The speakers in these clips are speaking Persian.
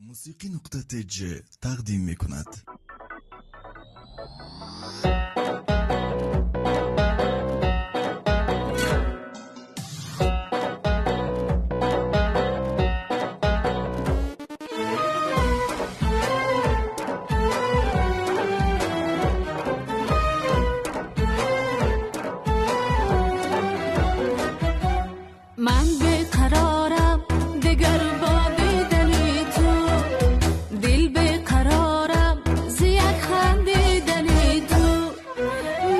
موسیقی نقطه ج تقدیم می کند. من بیقرارم دگر با دیدنی تو، دل بیقرارم زی خندیدنی تو،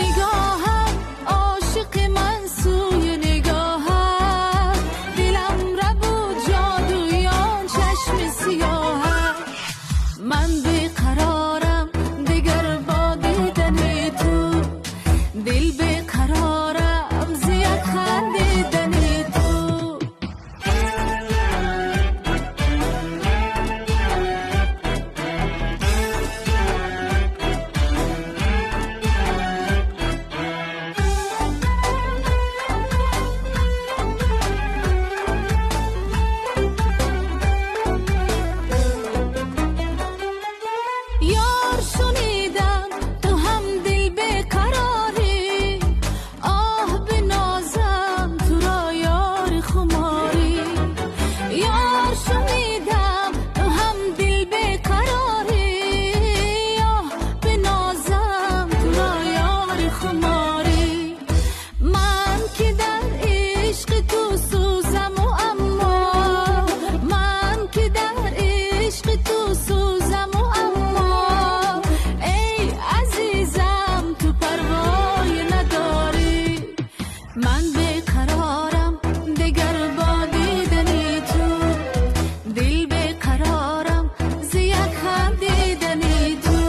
نگاهم عاشق من سوی نگاهم، دلم را بود جادویان چشم سیاهم. من بیقرارم دگر با دیدنی تو، دل بیقرارم زی خندیدنی تو. یار شنیدم تو هم دل بیقراری، آه بنازم تو را یار خماری. یار شنیدم تو هم دل بیقراری، آه بنازم تو را یار خماری. من که در عشق تو سوزم و اما، من که در عشق تو سوزم و اما، ای عزیزم تو پروای نداری. من بیقرارم دگر با دیدنی تو، دل بیقرارم زی خندیدنی تو،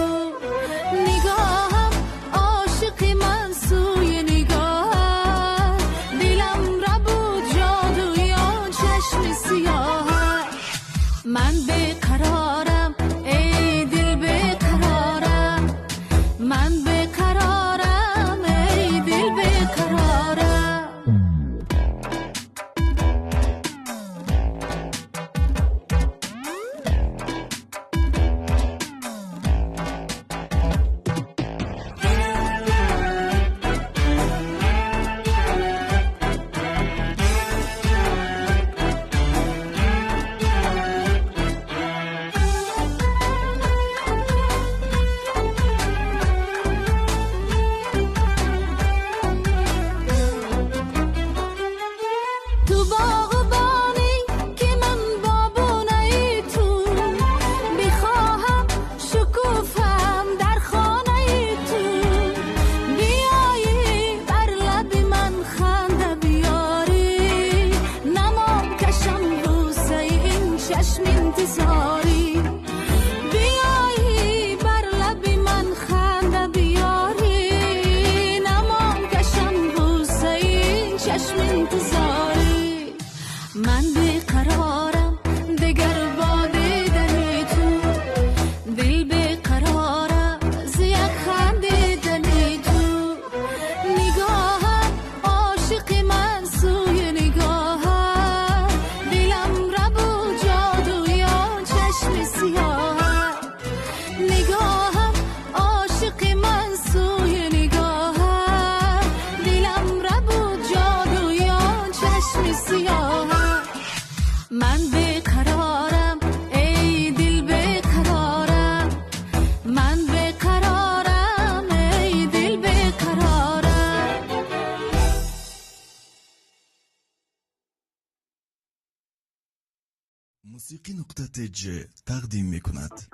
نگاهم عاشق من سوی نگاهم، دلم را بود جادویان چشم سیاهم. من بیقرارم ای دل بیقرارم، من بیقرارم ای دل بیقرارم. تو باغبانی که من بابونه تو، بخواهم شکوفم در خانه تو، بیایی بر لب من خنده بیاری، نمام کشم بوسه این چشم انتظاری. بیایی بر لب من خنده بیاری، نمام کشم بوسه این چشم انتظاری. من بیقرارم دگر با دیدنی تو، دل بیقرارم زی خندیدنی تو، نگاهم عاشق من سوی نگاهم، دلم را بود جادویان چشم سیاهم. نگاهم عاشق من سوی نگاهم، دلم را بود جادویان چشم سیاهم. من بیقرارم ای دل بیقرارم، من بیقرارم ای دل بیقرارم. موسیقی نقطه ج تقدیم می کند.